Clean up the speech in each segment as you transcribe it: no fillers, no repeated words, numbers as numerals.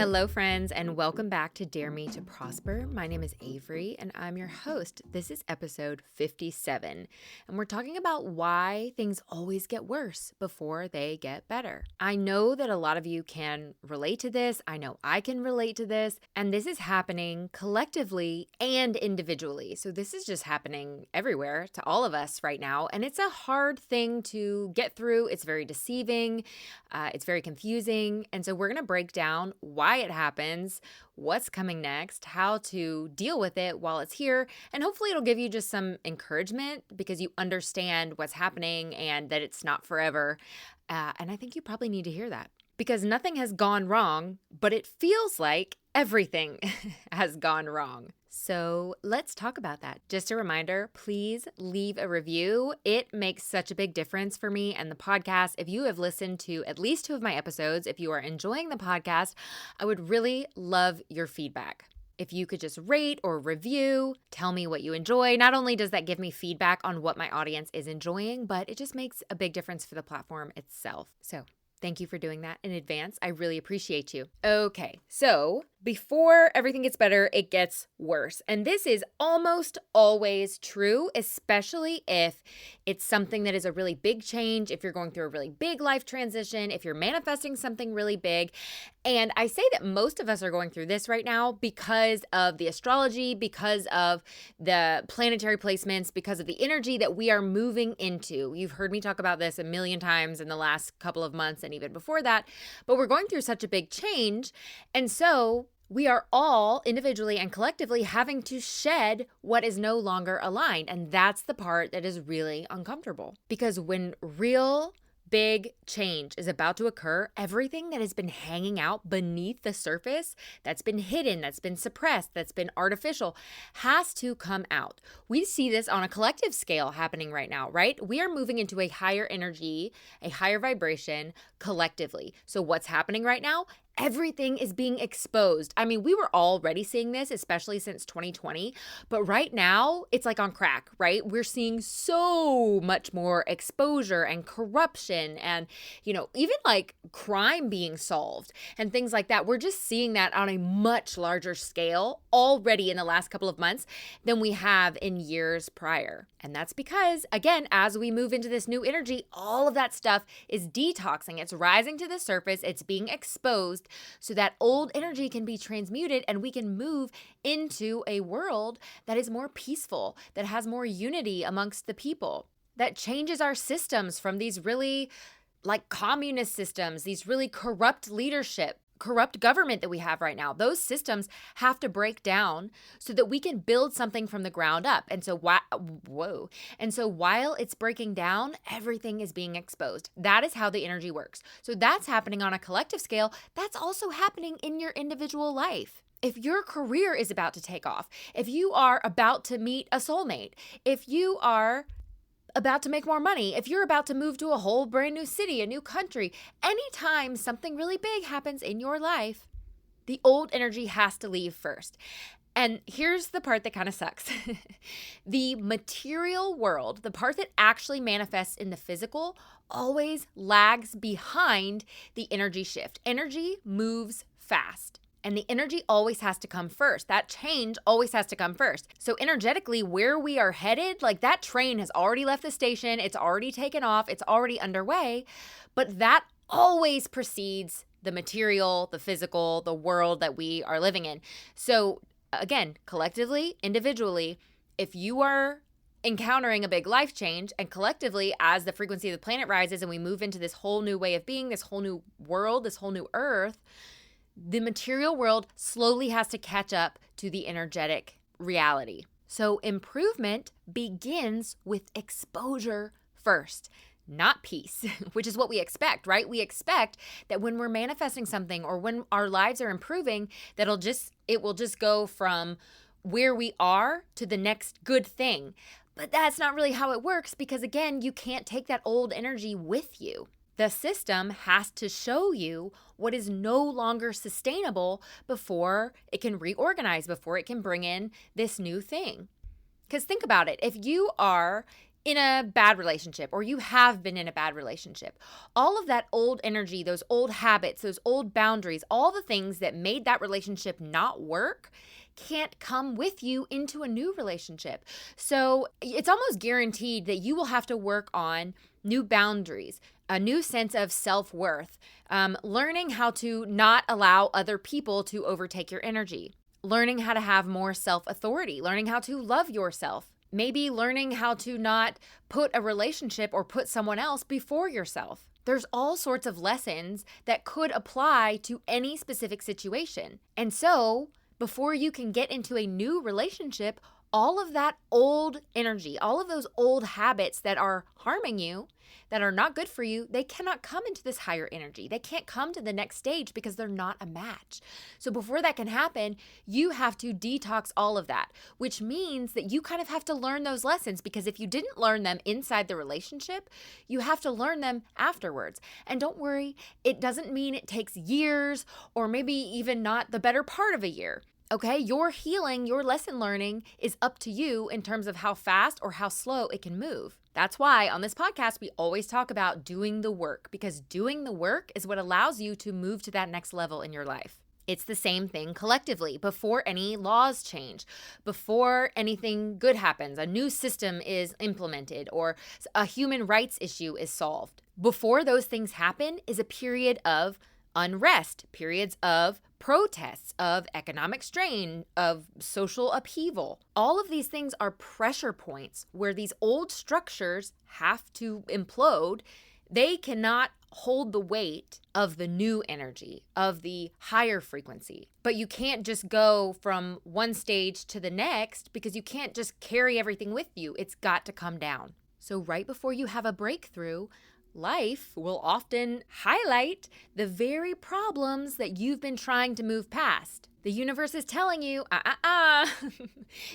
Hello, friends, and welcome back to Dare Me to Prosper. My name is Avery, and I'm your host. This is episode 57, and we're talking about why things always get worse before they get better. I know that a lot of you can relate to this. I know I can relate to this, and this is happening collectively and individually. So this is just happening everywhere to all of us right now, and it's a hard thing to get through. It's very deceiving. It's very confusing, and so we're going to break down why it happens, what's coming next, how to deal with it while it's here, and hopefully it'll give you just some encouragement because you understand what's happening and that it's not forever. And I think you probably need to hear that because nothing has gone wrong, but it feels like everything has gone wrong. So let's talk about that. Just a reminder, please leave a review. It makes such a big difference for me and the podcast. If you have listened to at least 2 of my episodes, if you are enjoying the podcast, I would really love your feedback. If you could just rate or review, tell me what you enjoy. Not only does that give me feedback on what my audience is enjoying, but it just makes a big difference for the platform itself. So thank you for doing that in advance. I really appreciate you. Okay, so before everything gets better, it gets worse. And this is almost always true, especially if it's something that is a really big change, if you're going through a really big life transition, if you're manifesting something really big. And I say that most of us are going through this right now because of the astrology, because of the planetary placements, because of the energy that we are moving into. You've heard me talk about this a million times in the last couple of months and even before that, but we're going through such a big change. And so we are all individually and collectively having to shed what is no longer aligned. And that's the part that is really uncomfortable. Because when real big change is about to occur, everything that has been hanging out beneath the surface, that's been hidden, that's been suppressed, that's been artificial, has to come out. We see this on a collective scale happening right now, right? We are moving into a higher energy, a higher vibration collectively. So what's happening right now? Everything is being exposed. I mean, we were already seeing this, especially since 2020, but right now it's like on crack, right? We're seeing so much more exposure and corruption and, even like crime being solved and things like that. We're just seeing that on a much larger scale already in the last couple of months than we have in years prior. And that's because, again, as we move into this new energy, all of that stuff is detoxing. It's rising to the surface. It's being exposed so that old energy can be transmuted and we can move into a world that is more peaceful, that has more unity amongst the people, that changes our systems from these really like communist systems, these really corrupt leadership, corrupt government that we have right now. Those systems have to break down so that we can build something from the ground up. And so while it's breaking down, everything is being exposed. That is how the energy works. So that's happening on a collective scale. That's also happening in your individual life. If your career is about to take off, if you are about to meet a soulmate, if you are about to make more money, if you're about to move to a whole brand new city, a new country, anytime something really big happens in your life, the old energy has to leave first. And here's the part that kind of sucks. The material world, the part that actually manifests in the physical, always lags behind the energy shift. Energy moves fast. And the energy always has to come first. That change always has to come first. So energetically, where we are headed, like that train has already left the station. It's already taken off. It's already underway. But that always precedes the material, the physical, the world that we are living in. So again, collectively, individually, if you are encountering a big life change and collectively as the frequency of the planet rises and we move into this whole new way of being, this whole new world, this whole new earth, the material world slowly has to catch up to the energetic reality. So improvement begins with exposure first, not peace, which is what we expect, right? We expect that when we're manifesting something or when our lives are improving, that it will just go from where we are to the next good thing. But that's not really how it works because, again, you can't take that old energy with you. The system has to show you what is no longer sustainable before it can reorganize, before it can bring in this new thing. Because think about it. If you are in a bad relationship or you have been in a bad relationship, all of that old energy, those old habits, those old boundaries, all the things that made that relationship not work can't come with you into a new relationship. So it's almost guaranteed that you will have to work on new boundaries, a new sense of self-worth, learning how to not allow other people to overtake your energy, learning how to have more self-authority, learning how to love yourself, maybe learning how to not put a relationship or put someone else before yourself. There's all sorts of lessons that could apply to any specific situation. And so before you can get into a new relationship, all of that old energy, all of those old habits that are harming you, that are not good for you, they cannot come into this higher energy. They can't come to the next stage because they're not a match. So before that can happen, you have to detox all of that, which means that you kind of have to learn those lessons, because if you didn't learn them inside the relationship, you have to learn them afterwards. And don't worry, it doesn't mean it takes years or maybe even not the better part of a year. Okay, your healing, your lesson learning is up to you in terms of how fast or how slow it can move. That's why on this podcast, we always talk about doing the work, because doing the work is what allows you to move to that next level in your life. It's the same thing collectively. Before any laws change, before anything good happens, a new system is implemented or a human rights issue is solved. Before those things happen is a period of unrest, periods of protests, of economic strain, of social upheaval. All of these things are pressure points where these old structures have to implode. They cannot hold the weight of the new energy, of the higher frequency. But you can't just go from one stage to the next, because you can't just carry everything with you. It's got to come down. So right before you have a breakthrough, life will often highlight the very problems that you've been trying to move past. The universe is telling you,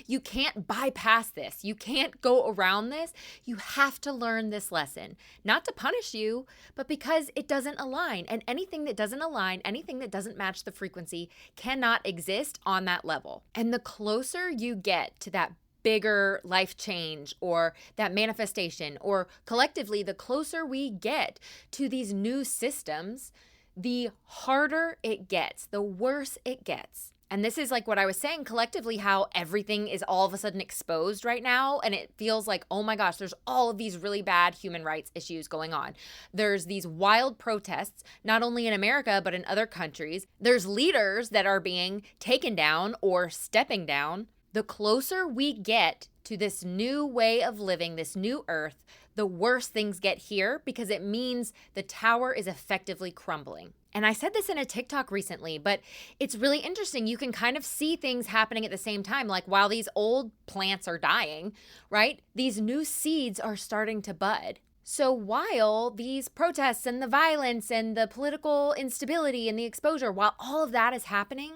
you can't bypass this. You can't go around this. You have to learn this lesson, not to punish you, but because it doesn't align. And anything that doesn't align, anything that doesn't match the frequency cannot exist on that level. And the closer you get to that bigger life change or that manifestation, or collectively, the closer we get to these new systems, the harder it gets, the worse it gets. And this is like what I was saying collectively, how everything is all of a sudden exposed right now. And it feels like, oh my gosh, there's all of these really bad human rights issues going on. There's these wild protests, not only in America, but in other countries. There's leaders that are being taken down or stepping down. The closer we get to this new way of living, this new earth, the worse things get here, because it means the tower is effectively crumbling. And I said this in a TikTok recently, but it's really interesting. You can kind of see things happening at the same time. Like while these old plants are dying, right? These new seeds are starting to bud. So while these protests and the violence and the political instability and the exposure, while all of that is happening,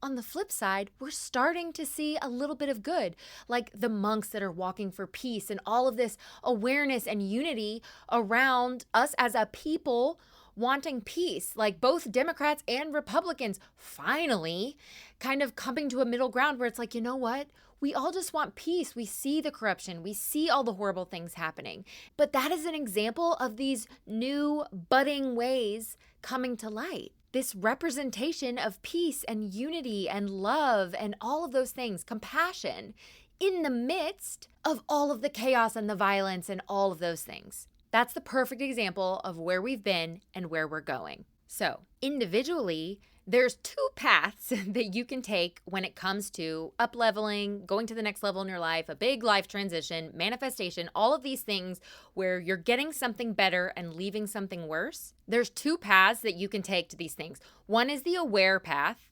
on the flip side, we're starting to see a little bit of good, like the monks that are walking for peace and all of this awareness and unity around us as a people wanting peace, like both Democrats and Republicans finally kind of coming to a middle ground where it's like, you know what? We all just want peace. We see the corruption. We see all the horrible things happening. But that is an example of these new budding ways coming to light. This representation of peace and unity and love and all of those things, compassion, in the midst of all of the chaos and the violence and all of those things. That's the perfect example of where we've been and where we're going. So, individually, there's two paths that you can take when it comes to up-leveling, going to the next level in your life, a big life transition, manifestation, all of these things where you're getting something better and leaving something worse. There's two paths that you can take to these things. One is the aware path,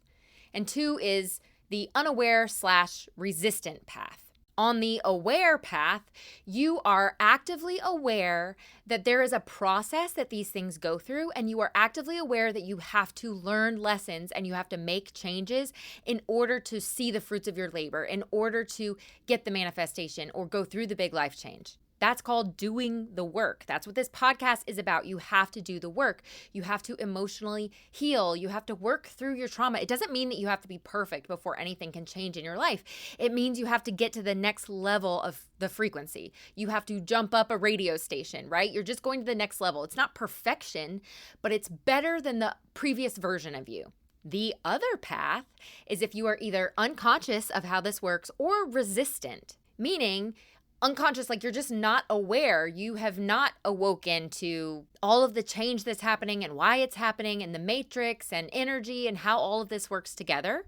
and two is the unaware/resistant path. On the aware path, you are actively aware that there is a process that these things go through, and you are actively aware that you have to learn lessons and you have to make changes in order to see the fruits of your labor, in order to get the manifestation or go through the big life change. That's called doing the work. That's what this podcast is about. You have to do the work. You have to emotionally heal. You have to work through your trauma. It doesn't mean that you have to be perfect before anything can change in your life. It means you have to get to the next level of the frequency. You have to jump up a radio station, right? You're just going to the next level. It's not perfection, but it's better than the previous version of you. The other path is if you are either unconscious of how this works or resistant, meaning unconscious, like you're just not aware. You have not awoken to all of the change that's happening and why it's happening and the matrix and energy and how all of this works together.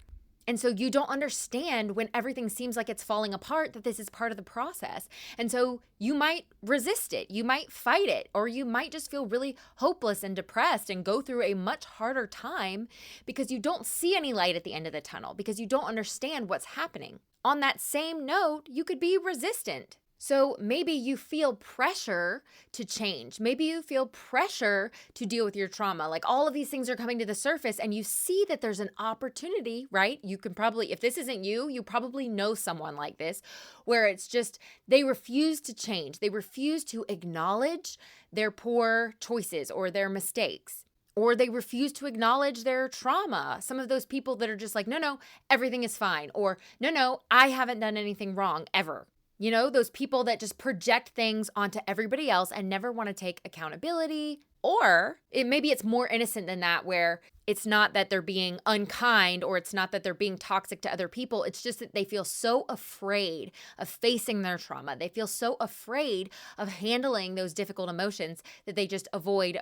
And so you don't understand when everything seems like it's falling apart that this is part of the process. And so you might resist it, you might fight it, or you might just feel really hopeless and depressed and go through a much harder time because you don't see any light at the end of the tunnel, because you don't understand what's happening. On that same note, you could be resistant. So maybe you feel pressure to change. Maybe you feel pressure to deal with your trauma. Like all of these things are coming to the surface and you see that there's an opportunity, right? You can probably, if this isn't you, you probably know someone like this, where it's just they refuse to change. They refuse to acknowledge their poor choices or their mistakes. Or they refuse to acknowledge their trauma. Some of those people that are just like, no, everything is fine. Or no, I haven't done anything wrong ever. You know, those people that just project things onto everybody else and never want to take accountability. Or maybe it's more innocent than that, where it's not that they're being unkind or it's not that they're being toxic to other people. It's just that they feel so afraid of facing their trauma. They feel so afraid of handling those difficult emotions that they just avoid,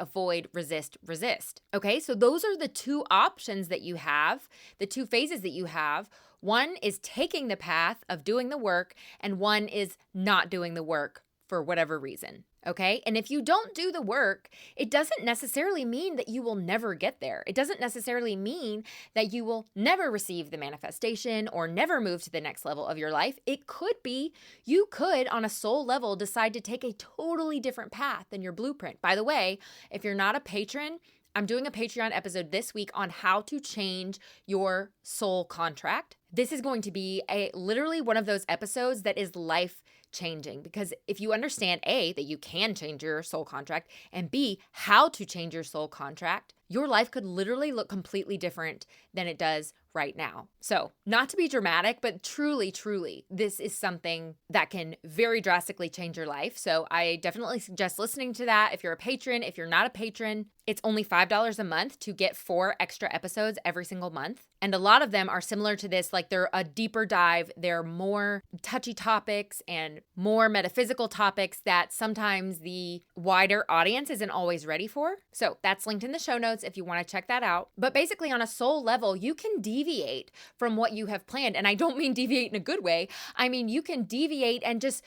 resist. Okay, so those are the two options that you have, the two phases that you have. One is taking the path of doing the work, and one is not doing the work for whatever reason. Okay. And if you don't do the work, it doesn't necessarily mean that you will never get there. It doesn't necessarily mean that you will never receive the manifestation or never move to the next level of your life. It could be you could, on a soul level, decide to take a totally different path than your blueprint. By the way, if you're not a patron, I'm doing a Patreon episode this week on how to change your soul contract. This is going to be literally one of those episodes that is life changing, because if you understand A, that you can change your soul contract, and B, how to change your soul contract, your life could literally look completely different than it does right now. So, not to be dramatic, but truly, this is something that can very drastically change your life. So I definitely suggest listening to that. If you're a patron, if you're not a patron, it's only $5 a month to get 4 extra episodes every single month. And a lot of them are similar to this, like they're a deeper dive. They're more touchy topics and more metaphysical topics that sometimes the wider audience isn't always ready for. So that's linked in the show notes if you want to check that out. But basically on a soul level, you can deviate from what you have planned. And I don't mean deviate in a good way. I mean, you can deviate and just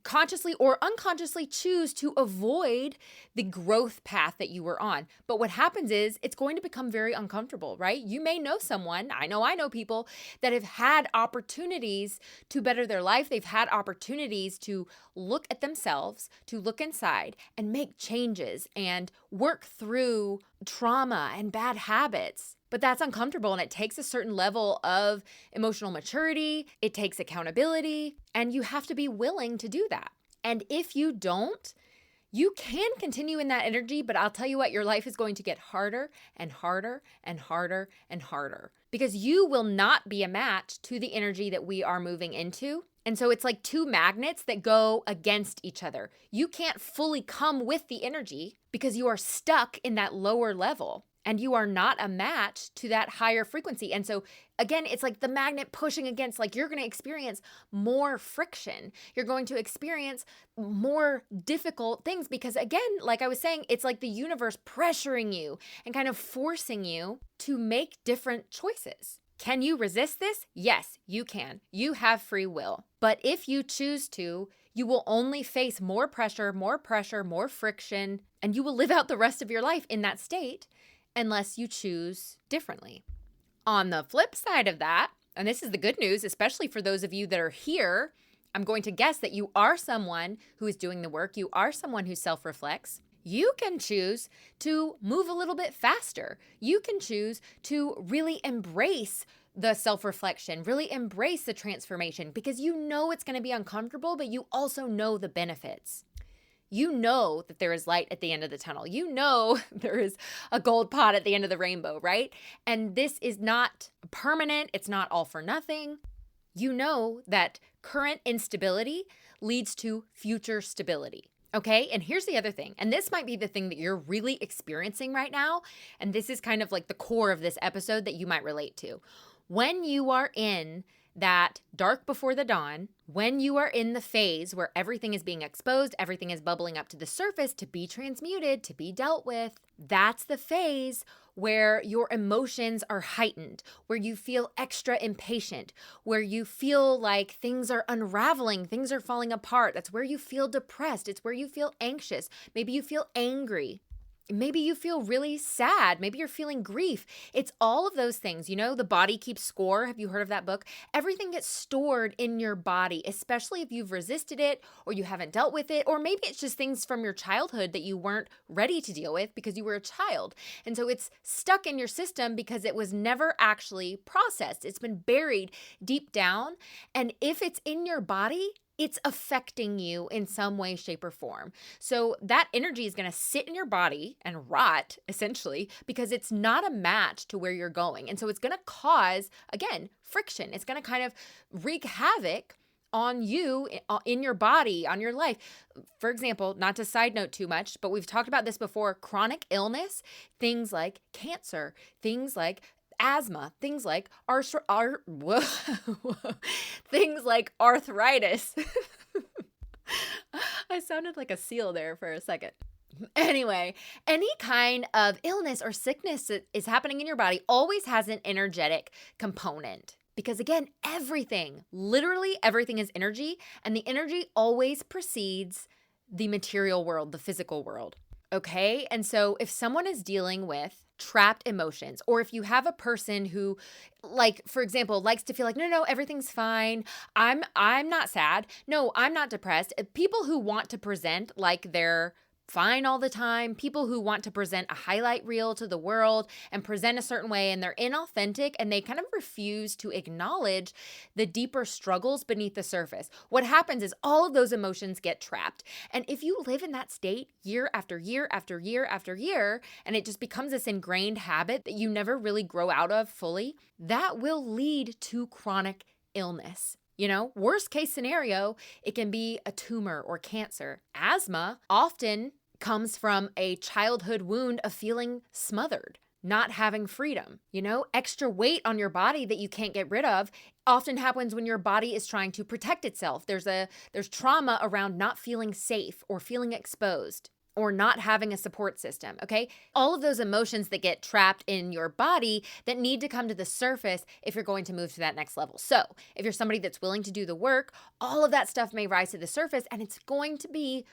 consciously or unconsciously choose to avoid the growth path that you were on. But what happens is it's going to become very uncomfortable, right? You may know someone, I know people that have had opportunities to better their life. They've had opportunities to look at themselves, to look inside and make changes and work through trauma and bad habits. But that's uncomfortable, and it takes a certain level of emotional maturity. It takes accountability, and you have to be willing to do that. And if you don't, you can continue in that energy, but I'll tell you what, your life is going to get harder and harder and harder and harder, because you will not be a match to the energy that we are moving into. And so it's like two magnets that go against each other. You can't fully come with the energy because you are stuck in that lower level. And you are not a match to that higher frequency. And so again, it's like the magnet pushing against, like you're going to experience more friction. You're going to experience more difficult things because again, like I was saying, it's like the universe pressuring you and kind of forcing you to make different choices. Can you resist this? Yes, you can. You have free will. But if you choose to, you will only face more pressure, more friction, and you will live out the rest of your life in that state unless you choose differently. On the flip side of that, and this is the good news, especially for those of you that are here, I'm going to guess that you are someone who is doing the work. You are someone who self-reflects. You can choose to move a little bit faster. You can choose to really embrace the self-reflection, really embrace the transformation, because you know it's going to be uncomfortable, but you also know the benefits. You know that there is light at the end of the tunnel. You know there is a gold pot at the end of the rainbow, right? And this is not permanent. It's not all for nothing. You know that current instability leads to future stability. Okay, and here's the other thing, and this might be the thing that you're really experiencing right now, and this is kind of like the core of this episode that you might relate to. When you are in that dark before the dawn, when you are in the phase where everything is being exposed, everything is bubbling up to the surface to be transmuted, to be dealt with, that's the phase where your emotions are heightened, where you feel extra impatient, where you feel like things are unraveling, things are falling apart. That's where you feel depressed. It's where you feel anxious. Maybe you feel angry. Maybe you feel really sad. Maybe you're feeling grief. It's all of those things. You know, the body keeps score. Have you heard of that book? Everything gets stored in your body, especially if you've resisted it or you haven't dealt with it, or maybe it's just things from your childhood that you weren't ready to deal with because you were a child. And so it's stuck in your system because it was never actually processed. It's been buried deep down. And if it's in your body, it's affecting you in some way, shape, or form. So that energy is going to sit in your body and rot, essentially, because it's not a match to where you're going. And so it's going to cause, again, friction. It's going to kind of wreak havoc on you, in your body, on your life. For example, not to side note too much, but we've talked about this before, chronic illness, things like cancer, things like asthma, things like things like arthritis. I sounded like a seal there for a second. Anyway, any kind of illness or sickness that is happening in your body always has an energetic component. Because again, everything, literally everything is energy, and the energy always precedes the material world, the physical world. Okay? And so if someone is dealing with trapped emotions, or if you have a person who, like, for example, likes to feel like, no, everything's fine. I'm not sad. No, I'm not depressed. People who want to present like they're fine all the time, people who want to present a highlight reel to the world and present a certain way, and they're inauthentic and they kind of refuse to acknowledge the deeper struggles beneath the surface. What happens is all of those emotions get trapped. And if you live in that state year after year after year after year, and it just becomes this ingrained habit that you never really grow out of fully, that will lead to chronic illness. You know, worst case scenario, it can be a tumor or cancer. Asthma often comes from a childhood wound of feeling smothered, not having freedom. You know, extra weight on your body that you can't get rid of often happens when your body is trying to protect itself. There's trauma around not feeling safe or feeling exposed, or not having a support system, okay? All of those emotions that get trapped in your body that need to come to the surface if you're going to move to that next level. So if you're somebody that's willing to do the work, all of that stuff may rise to the surface, and it's going to be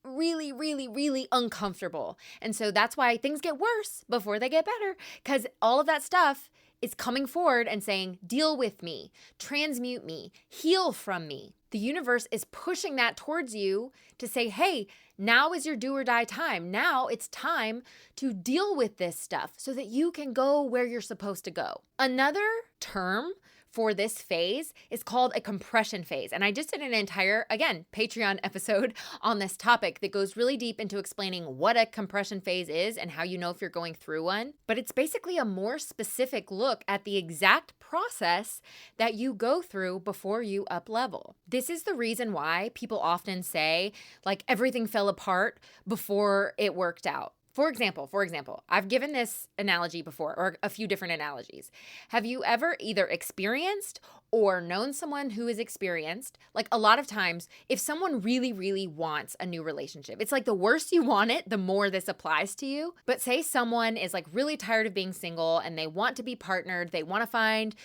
really, really, really uncomfortable. And so that's why things get worse before they get better, because all of that stuff is coming forward and saying, deal with me, transmute me, heal from me. The universe is pushing that towards you to say, hey, now is your do or die time. Now it's time to deal with this stuff so that you can go where you're supposed to go. Another term for this phase is called a compression phase. And I just did an entire, again, Patreon episode on this topic that goes really deep into explaining what a compression phase is and how you know if you're going through one. But it's basically a more specific look at the exact process that you go through before you up level. This is the reason why people often say, like, everything fell apart before it worked out. For example, I've given this analogy before, or a few different analogies. Have you ever either experienced or known someone who is experienced? Like, a lot of times, if someone really, really wants a new relationship, it's like the worse you want it, the more this applies to you. But say someone is like really tired of being single and they want to be partnered, they want to find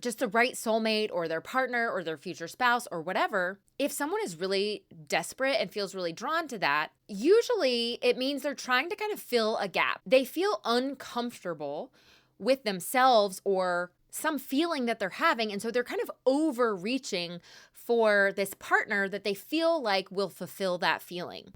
just the right soulmate or their partner or their future spouse or whatever. If someone is really desperate and feels really drawn to that, usually it means they're trying to kind of fill a gap. They feel uncomfortable with themselves or some feeling that they're having. And so they're kind of overreaching for this partner that they feel like will fulfill that feeling.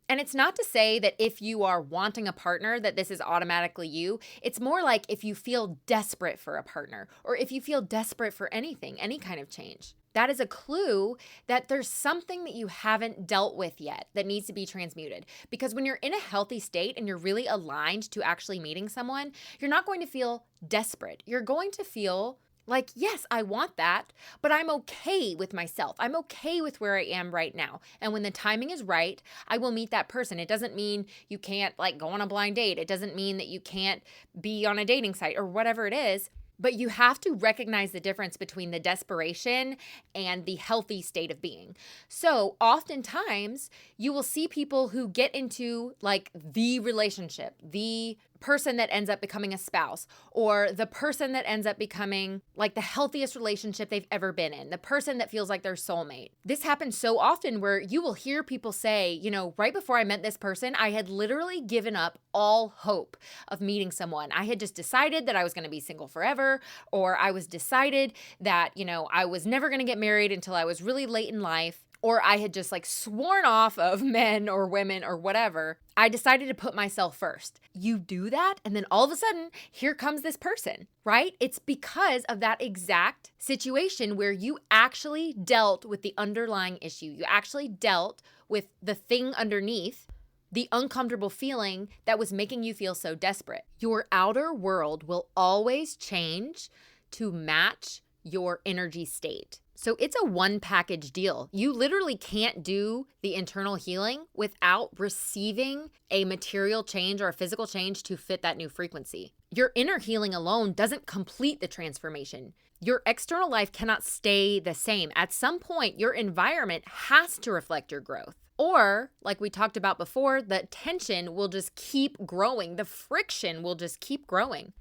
And it's not to say that if you are wanting a partner that this is automatically you. It's more like if you feel desperate for a partner or if you feel desperate for anything, any kind of change. That is a clue that there's something that you haven't dealt with yet that needs to be transmuted. Because when you're in a healthy state and you're really aligned to actually meeting someone, you're not going to feel desperate. You're going to feel like, yes, I want that, but I'm okay with myself. I'm okay with where I am right now. And when the timing is right, I will meet that person. It doesn't mean you can't like go on a blind date. It doesn't mean that you can't be on a dating site or whatever it is. But you have to recognize the difference between the desperation and the healthy state of being. So oftentimes you will see people who get into like the relationship, the person that ends up becoming a spouse, or the person that ends up becoming like the healthiest relationship they've ever been in, the person that feels like their soulmate. This happens so often where you will hear people say, you know, right before I met this person, I had literally given up all hope of meeting someone. I had just decided that I was going to be single forever, or I was decided that, you know, I was never going to get married until I was really late in life. Or I had just like sworn off of men or women or whatever. I decided to put myself first. You do that, and then all of a sudden, here comes this person, right? It's because of that exact situation where you actually dealt with the underlying issue. You actually dealt with the thing underneath, the uncomfortable feeling that was making you feel so desperate. Your outer world will always change to match your energy state. So it's a one package deal. You literally can't do the internal healing without receiving a material change or a physical change to fit that new frequency. Your inner healing alone doesn't complete the transformation. Your external life cannot stay the same. At some point, your environment has to reflect your growth. Or, like we talked about before, the tension will just keep growing. The friction will just keep growing.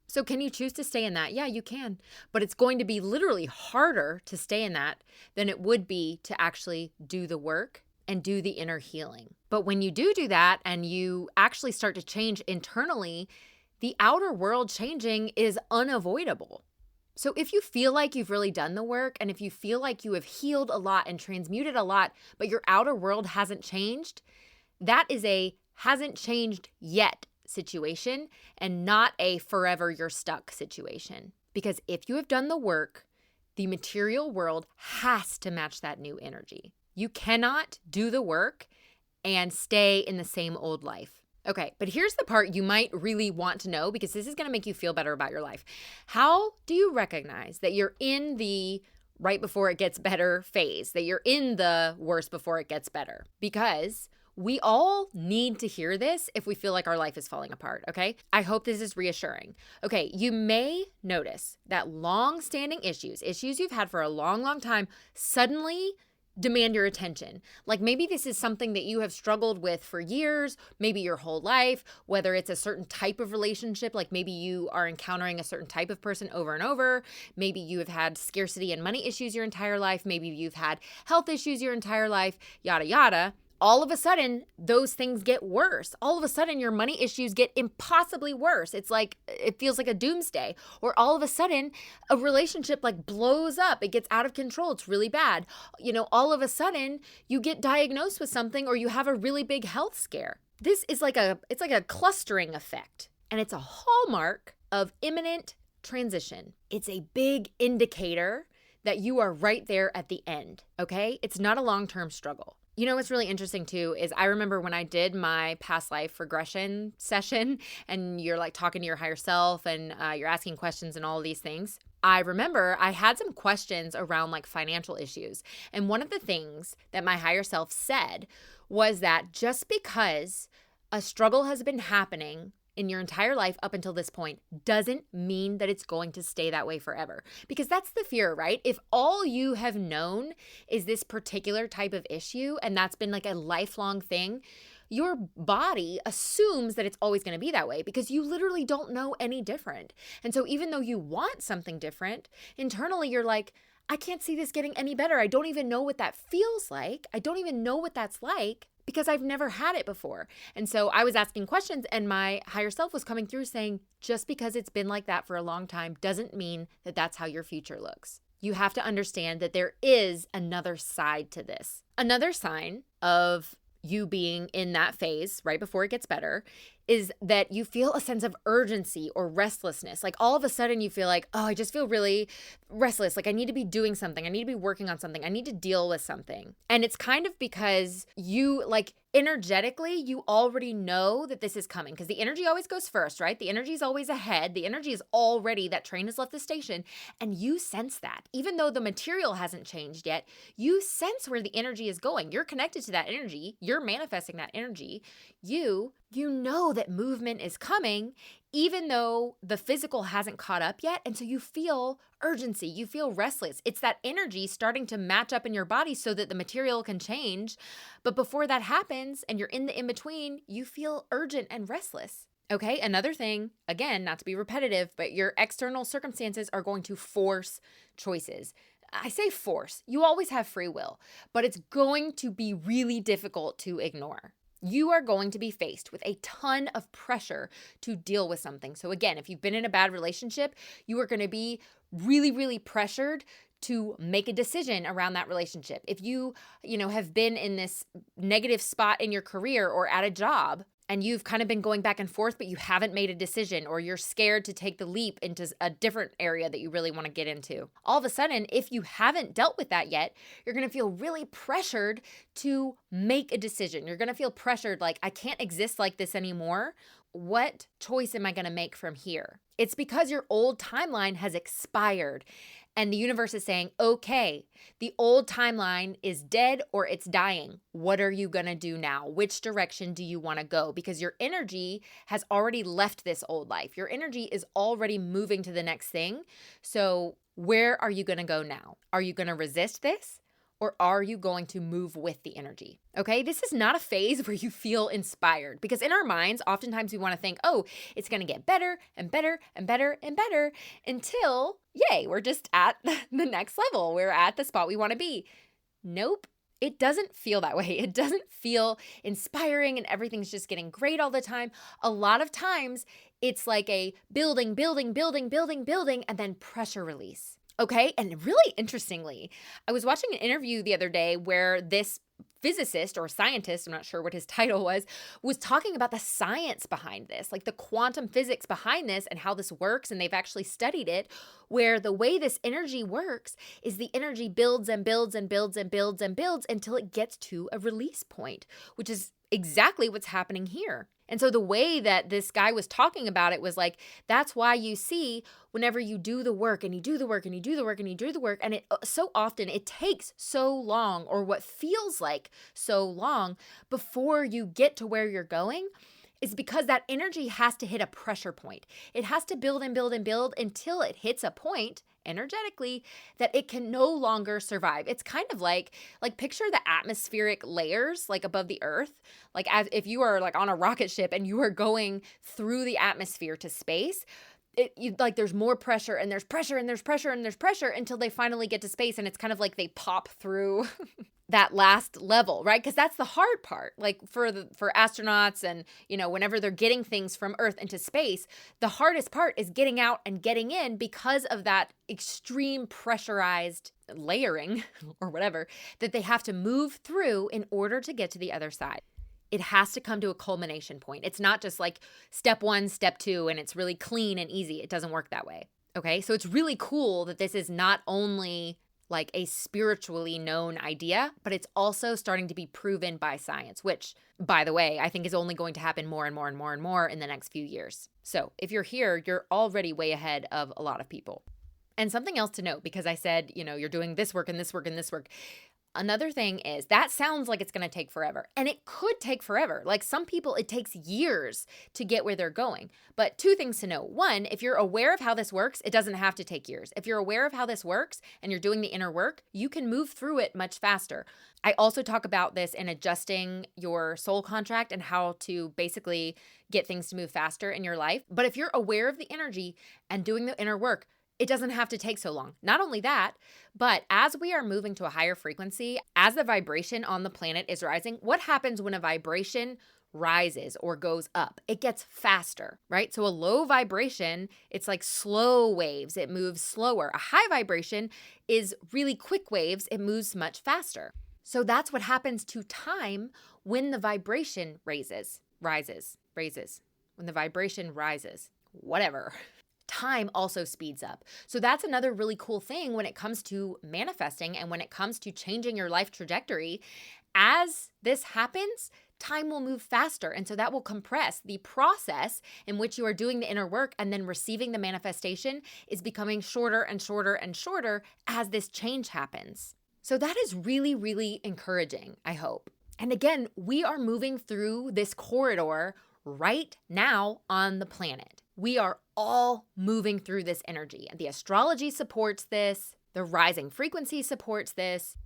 So can you choose to stay in that? Yeah, you can. But it's going to be literally harder to stay in that than it would be to actually do the work and do the inner healing. But when you do that and you actually start to change internally, the outer world changing is unavoidable. So if you feel like you've really done the work and if you feel like you have healed a lot and transmuted a lot, but your outer world hasn't changed, that is a hasn't changed yet situation and not a forever you're stuck situation. Because if you have done the work, the material world has to match that new energy. You cannot do the work and stay in the same old life. Okay, but here's the part you might really want to know because this is going to make you feel better about your life. How do you recognize that you're in the right before it gets better phase, that you're in the worse before it gets better? Because we all need to hear this if we feel like our life is falling apart, okay? I hope this is reassuring. Okay, you may notice that long-standing issues you've had for a long, long time, suddenly demand your attention. Like maybe this is something that you have struggled with for years, maybe your whole life, whether it's a certain type of relationship, like maybe you are encountering a certain type of person over and over. Maybe you have had scarcity and money issues your entire life. Maybe you've had health issues your entire life, yada, yada. All of a sudden, those things get worse. All of a sudden, your money issues get impossibly worse. It's like, it feels like a doomsday. Or all of a sudden, a relationship like blows up. It gets out of control. It's really bad. You know, all of a sudden, you get diagnosed with something or you have a really big health scare. This is like it's like a clustering effect. And it's a hallmark of imminent transition. It's a big indicator that you are right there at the end, okay? It's not a long-term struggle. You know what's really interesting too is I remember when I did my past life regression session and you're like talking to your higher self and you're asking questions and all of these things. I remember I had some questions around like financial issues. And one of the things that my higher self said was that just because a struggle has been happening in your entire life up until this point doesn't mean that it's going to stay that way forever. Because that's the fear, right? If all you have known is this particular type of issue and that's been like a lifelong thing, your body assumes that it's always going to be that way because you literally don't know any different. And so even though you want something different, internally you're like, I can't see this getting any better. I don't even know what that feels like. I don't even know what that's like. Because I've never had it before. And so I was asking questions and my higher self was coming through saying, just because it's been like that for a long time doesn't mean that that's how your future looks. You have to understand that there is another side to this. Another sign of you being in that phase right before it gets better, is that you feel a sense of urgency or restlessness. Like all of a sudden you feel like, oh, I just feel really restless. Like I need to be doing something. I need to be working on something. I need to deal with something. And it's kind of because you like energetically, you already know that this is coming because the energy always goes first, right? The energy is always ahead. The energy is already, that train has left the station and you sense that. Even though the material hasn't changed yet, you sense where the energy is going. You're connected to that energy. You're manifesting that energy. You know that movement is coming, even though the physical hasn't caught up yet. And so you feel urgency, you feel restless. It's that energy starting to match up in your body so that the material can change. But before that happens and you're in the in-between, you feel urgent and restless. Okay, another thing, again, not to be repetitive, but your external circumstances are going to force choices. I say force, you always have free will, but it's going to be really difficult to ignore. You are going to be faced with a ton of pressure to deal with something. So again, if you've been in a bad relationship, you are going to be really, really pressured to make a decision around that relationship. If you have been in this negative spot in your career or at a job, and you've kind of been going back and forth, but you haven't made a decision, or you're scared to take the leap into a different area that you really want to get into. All of a sudden, if you haven't dealt with that yet, you're going to feel really pressured to make a decision. You're going to feel pressured like, I can't exist like this anymore. What choice am I going to make from here? It's because your old timeline has expired. And the universe is saying, okay, the old timeline is dead or it's dying. What are you going to do now? Which direction do you want to go? Because your energy has already left this old life. Your energy is already moving to the next thing. So where are you going to go now? Are you going to resist this? Or are you going to move with the energy? Okay, this is not a phase where you feel inspired, because in our minds, oftentimes we want to think, oh, it's going to get better and better and better and better until, yay, we're just at the next level. We're at the spot we want to be. Nope. It doesn't feel that way. It doesn't feel inspiring and everything's just getting great all the time. A lot of times it's like a building, and then pressure release. Okay, and really interestingly, I was watching an interview the other day where this physicist or scientist, I'm not sure what his title was talking about the science behind this, like the quantum physics behind this and how this works. And they've actually studied it, where the way this energy works is the energy builds and builds and builds and builds and builds until it gets to a release point, which is exactly what's happening here. And so the way that this guy was talking about it was like, that's why you see whenever you do the work and you do the work and you do the work and you do the work, and it so often it takes so long, or what feels like so long before you get to where you're going, is because that energy has to hit a pressure point. It has to build and build and build until it hits a point energetically that it can no longer survive. It's kind of like picture the atmospheric layers like above the earth. Like as if you are like on a rocket ship and you are going through the atmosphere to space, there's more pressure and there's pressure and there's pressure and there's pressure until they finally get to space, and it's kind of like they pop through that last level, right? Because that's the hard part. Like for astronauts and, whenever they're getting things from Earth into space, the hardest part is getting out and getting in because of that extreme pressurized layering or whatever that they have to move through in order to get to the other side. It has to come to a culmination point. It's not just like step 1, step 2, and it's really clean and easy. It doesn't work that way. Okay, so it's really cool that this is not only like a spiritually known idea, but it's also starting to be proven by science, which, by the way, I think is only going to happen more and more and more and more in the next few years. So if you're here, you're already way ahead of a lot of people. And something else to note, because I said, you're doing this work and this work and this work. Another thing is that sounds like it's going to take forever, and it could take forever. Like some people, it takes years to get where they're going. But 2 things to know. 1, if you're aware of how this works, it doesn't have to take years. If you're aware of how this works and you're doing the inner work, you can move through it much faster. I also talk about this in adjusting your soul contract and how to basically get things to move faster in your life. But if you're aware of the energy and doing the inner work, it doesn't have to take so long. Not only that, but as we are moving to a higher frequency, as the vibration on the planet is rising, what happens when a vibration rises or goes up? It gets faster, right? So a low vibration, it's like slow waves. It moves slower. A high vibration is really quick waves. It moves much faster. So that's what happens to time when the vibration rises. When the vibration rises, whatever. Time also speeds up. So that's another really cool thing when it comes to manifesting and when it comes to changing your life trajectory. As this happens, time will move faster. And so that will compress. The process in which you are doing the inner work and then receiving the manifestation is becoming shorter and shorter and shorter as this change happens. So that is really, really encouraging, I hope. And again, we are moving through this corridor right now on the planet. We are all moving through this energy, and the astrology supports this. The rising frequency supports this.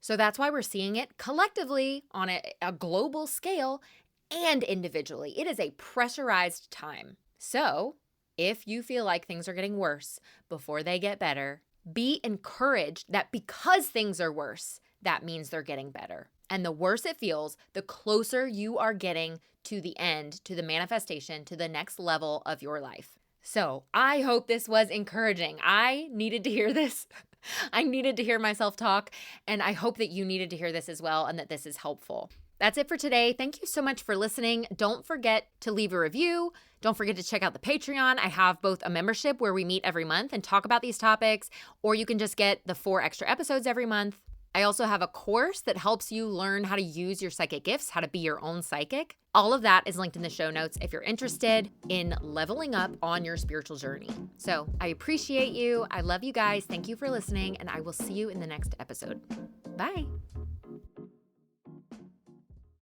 So that's why we're seeing it collectively on a global scale and individually. It is a pressurized time. So if you feel like things are getting worse before they get better, be encouraged that because things are worse, that means they're getting better. And the worse it feels, the closer you are getting to the end, to the manifestation, to the next level of your life. So I hope this was encouraging. I needed to hear this. I needed to hear myself talk, and I hope that you needed to hear this as well and that this is helpful. That's it for today. Thank you so much for listening. Don't forget to leave a review. Don't forget to check out the Patreon. I have both a membership where we meet every month and talk about these topics, or you can just get the 4 extra episodes every month. I also have a course that helps you learn how to use your psychic gifts, how to be your own psychic. All of that is linked in the show notes if you're interested in leveling up on your spiritual journey. So I appreciate you. I love you guys. Thank you for listening, and I will see you in the next episode. Bye.